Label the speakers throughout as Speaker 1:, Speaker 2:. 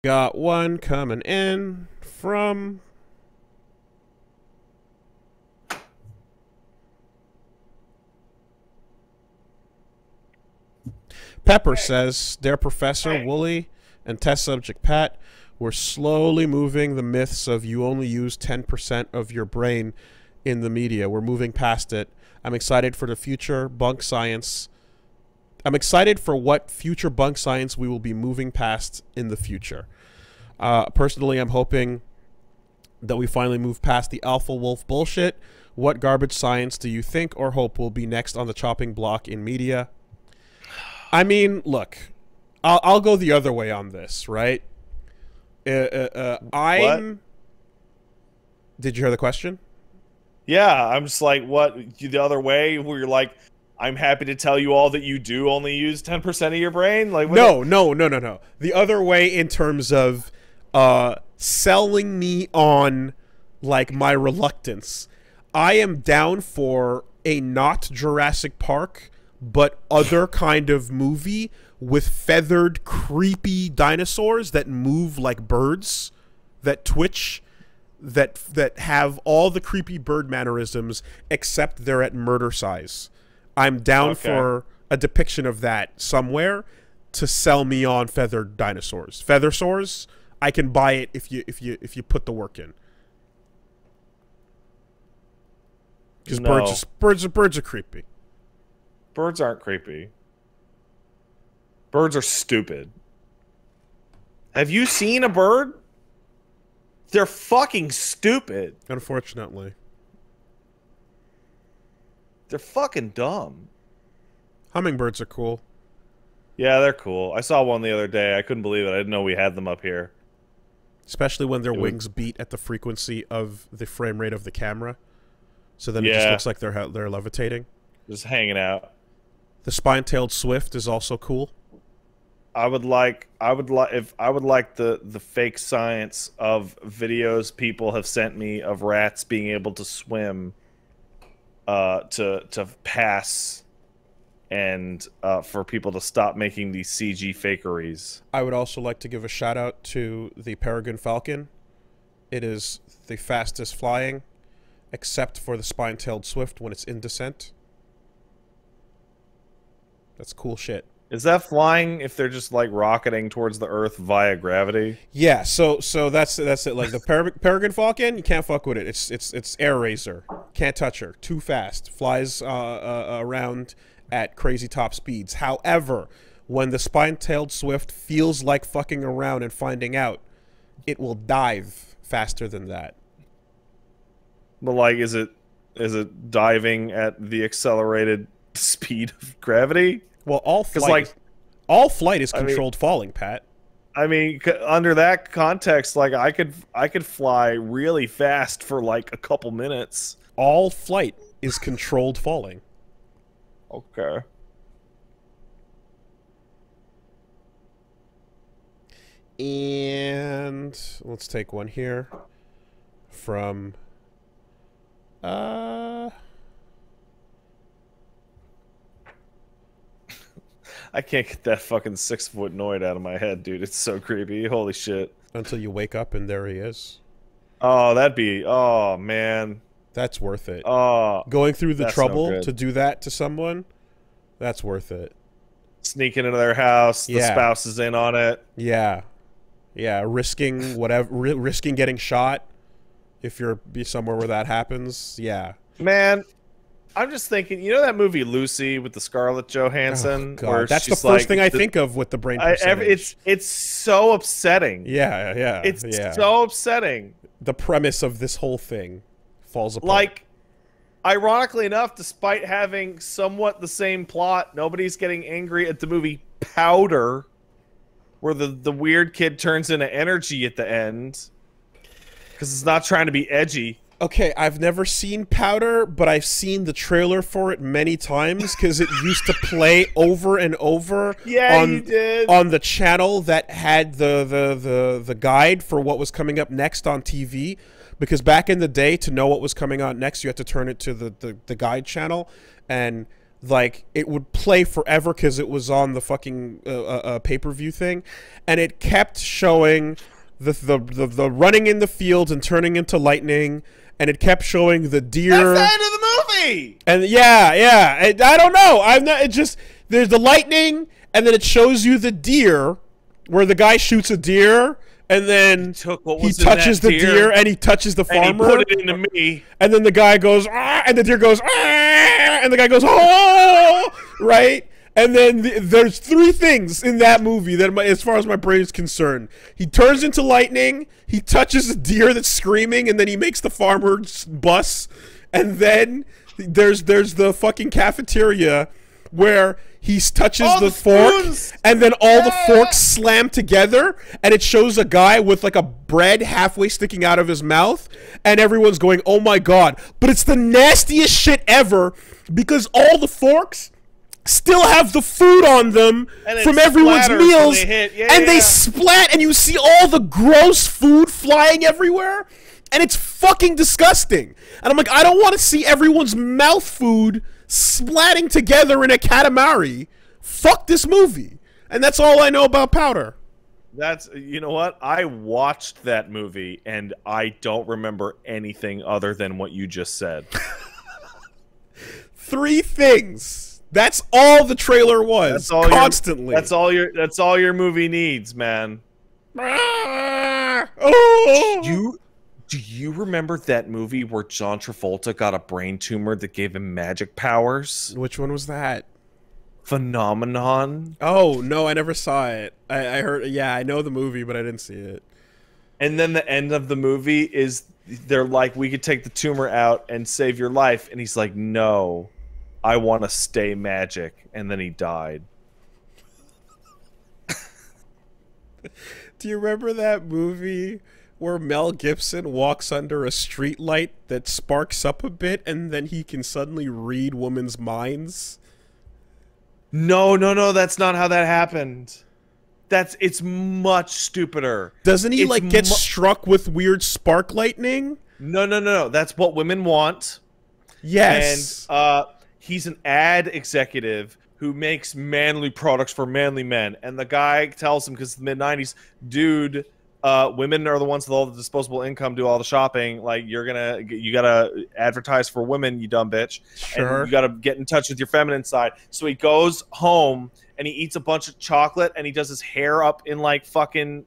Speaker 1: Got one coming in from Pepper says, "Dear Professor, Wooly, and test subject Pat, we're slowly moving the myths of you only use 10% of your brain in the media. We're moving past it. I'm excited for the future bunk science. I'm excited for what future bunk science we will be moving past in the future. Personally, I'm hoping that we finally move past the alpha wolf bullshit. What garbage science do you think or hope will be next on the chopping block in media?" I mean, look, I'll go the other way on this, right? I'm... Did you hear the question?
Speaker 2: Yeah, I'm just like, what, the other way, where you're like, I'm happy to tell you all that you do only use 10% of your brain? Like, what
Speaker 1: No. The other way in terms of selling me on, like, my reluctance. I am down for a not Jurassic Park, but other kind of movie with feathered, creepy dinosaurs that move like birds, that twitch, that have all the creepy bird mannerisms, except they're at murder size. I'm down for a depiction of that somewhere to sell me on feathered dinosaurs. Feathersaurs, I can buy it if you put the work in. Because birds are creepy.
Speaker 2: Birds aren't creepy. Birds are stupid. Have you seen a bird? They're fucking stupid.
Speaker 1: Unfortunately.
Speaker 2: They're fucking dumb.
Speaker 1: Hummingbirds are cool.
Speaker 2: Yeah, they're cool. I saw one the other day. I couldn't believe it. I didn't know we had them up here.
Speaker 1: Especially when their wings beat at the frequency of the frame rate of the camera. So then it just looks like they're levitating.
Speaker 2: Just hanging out.
Speaker 1: The spine-tailed swift is also cool.
Speaker 2: I would like the fake science of videos people have sent me of rats being able to swim to pass, and for people to stop making these CG fakeries.
Speaker 1: I would also like to give a shout out to the Peregrine Falcon. It is the fastest flying, except for the spine-tailed swift when it's in descent. That's cool shit.
Speaker 2: Is that flying if they're just like rocketing towards the Earth via gravity?
Speaker 1: Yeah, so that's it. Like the Peregrine Falcon, you can't fuck with it. It's Air Razor. Can't touch her. Too fast. Flies around at crazy top speeds. However, when the spine-tailed swift feels like fucking around and finding out, it will dive faster than that.
Speaker 2: But like, is it diving at the accelerated speed of gravity?
Speaker 1: Well, all flight is controlled falling, Pat.
Speaker 2: I mean, under that context, like I could fly really fast for like a couple minutes.
Speaker 1: All flight is controlled falling.
Speaker 2: Okay.
Speaker 1: And let's take one here from
Speaker 2: I can't get that fucking 6-foot Noid out of my head, dude. It's so creepy. Holy shit.
Speaker 1: Until you wake up and there he is.
Speaker 2: Oh, that'd be... Oh, man.
Speaker 1: That's worth it.
Speaker 2: Oh,
Speaker 1: going through the trouble to do that to someone, that's worth it.
Speaker 2: Sneaking into their house, the spouse is in on it.
Speaker 1: Yeah. Yeah, risking whatever, risking getting shot if you're somewhere where that happens. Yeah.
Speaker 2: Man, I'm just thinking, you know that movie Lucy with the Scarlett Johansson?
Speaker 1: Oh, God. That's the first thing I think of with the brain percentage.
Speaker 2: It's so upsetting.
Speaker 1: Yeah.
Speaker 2: It's so upsetting.
Speaker 1: The premise of this whole thing falls apart.
Speaker 2: Like, ironically enough, despite having somewhat the same plot, nobody's getting angry at the movie Powder, where the weird kid turns into energy at the end. Because it's not trying to be edgy.
Speaker 1: Okay, I've never seen Powder, but I've seen the trailer for it many times because it used to play over and over
Speaker 2: you did.
Speaker 1: On the channel that had the guide for what was coming up next on TV. Because back in the day, to know what was coming on next, you had to turn it to the guide channel, and like it would play forever because it was on the fucking pay-per-view thing, and it kept showing the running in the fields and turning into lightning, and it kept showing the deer.
Speaker 2: That's the end of the movie.
Speaker 1: And yeah, I don't know. I'm not. It just there's the lightning, and then it shows you the deer, where the guy shoots a deer. And then he touches the deer and he touches the farmer.
Speaker 2: And he put it into me.
Speaker 1: And then the guy goes, ah, and the deer goes, ah, and the guy goes, oh, right? And then there's three things in that movie that, as far as my brain is concerned. He turns into lightning, he touches a deer that's screaming, and then he makes the farmer bust. And then there's the fucking cafeteria where he touches the fork, and then all the forks slam together, and it shows a guy with like a bread halfway sticking out of his mouth, and everyone's going, oh my god. But it's the nastiest shit ever, because all the forks still have the food on them from everyone's meals, and they splat, and you see all the gross food flying everywhere, and it's fucking disgusting. And I'm like, I don't want to see everyone's mouth food splatting together in a Katamari. Fuck this movie. And that's all I know about Powder.
Speaker 2: That's, you know what? I watched that movie and I don't remember anything other than what you just said.
Speaker 1: Three things. That's all the trailer was. Constantly.
Speaker 2: That's all your movie needs, man.
Speaker 1: Oh.
Speaker 2: Do you remember that movie where John Travolta got a brain tumor that gave him magic powers?
Speaker 1: Which one was that?
Speaker 2: Phenomenon.
Speaker 1: Oh, no, I never saw it. I heard, yeah, I know the movie, but I didn't see it.
Speaker 2: And then the end of the movie is they're like, we could take the tumor out and save your life. And he's like, no, I want to stay magic. And then he died.
Speaker 1: Do you remember that movie where Mel Gibson walks under a street light that sparks up a bit and then he can suddenly read women's minds?
Speaker 2: No, that's not how that happened. It's much stupider.
Speaker 1: Doesn't he like get struck with weird spark lightning?
Speaker 2: No. That's what women want.
Speaker 1: Yes.
Speaker 2: And he's an ad executive who makes manly products for manly men. And the guy tells him, because it's the mid-90s, dude, women are the ones with all the disposable income, do all the shopping. Like, you gotta advertise for women, you dumb bitch.
Speaker 1: Sure.
Speaker 2: And you gotta get in touch with your feminine side. So he goes home and he eats a bunch of chocolate and he does his hair up in like fucking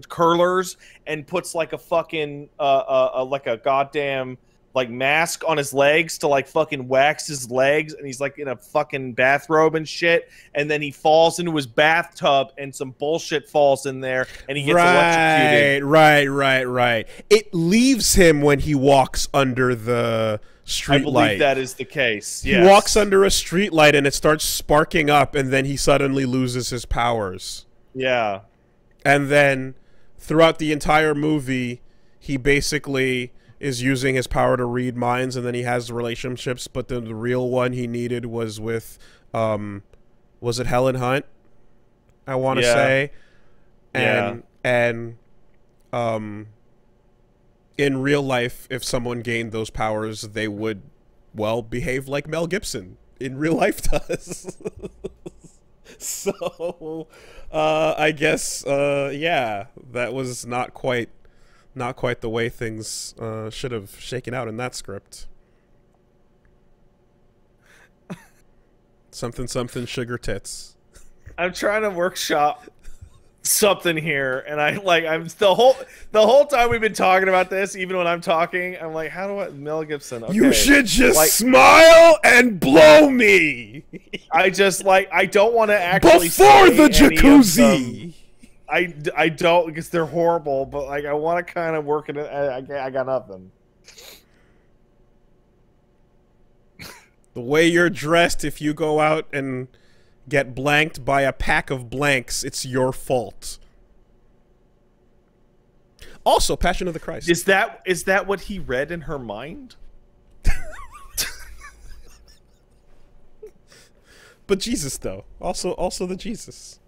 Speaker 2: curlers and puts like a fucking like a goddamn like mask on his legs to like fucking wax his legs, and he's like in a fucking bathrobe and shit, and then he falls into his bathtub and some bullshit falls in there and he gets electrocuted.
Speaker 1: Right. It leaves him when he walks under the street light. I believe
Speaker 2: that is the case. Yes.
Speaker 1: He walks under a street light and it starts sparking up, and then he suddenly loses his powers.
Speaker 2: Yeah.
Speaker 1: And then throughout the entire movie, he basically is using his power to read minds, and then he has relationships, but then the real one he needed was with was it Helen Hunt, I want to say. And in real life, if someone gained those powers, they would, well, behave like Mel Gibson in real life does. So I guess yeah, that was not quite the way things should have shaken out in that script. Something sugar tits.
Speaker 2: I'm trying to workshop something here, and I'm the whole time we've been talking about this, even when I'm talking, I'm like, how do I Mel Gibson? Okay.
Speaker 1: You should just smile and blow me.
Speaker 2: I don't want to actually
Speaker 1: before the jacuzzi.
Speaker 2: I don't, because they're horrible, but like I want to kind of work it. I got nothing.
Speaker 1: The way you're dressed, if you go out and get blanked by a pack of blanks, it's your fault. Also, Passion of the Christ.
Speaker 2: Is that what he read in her mind?
Speaker 1: But Jesus, though. Also the Jesus.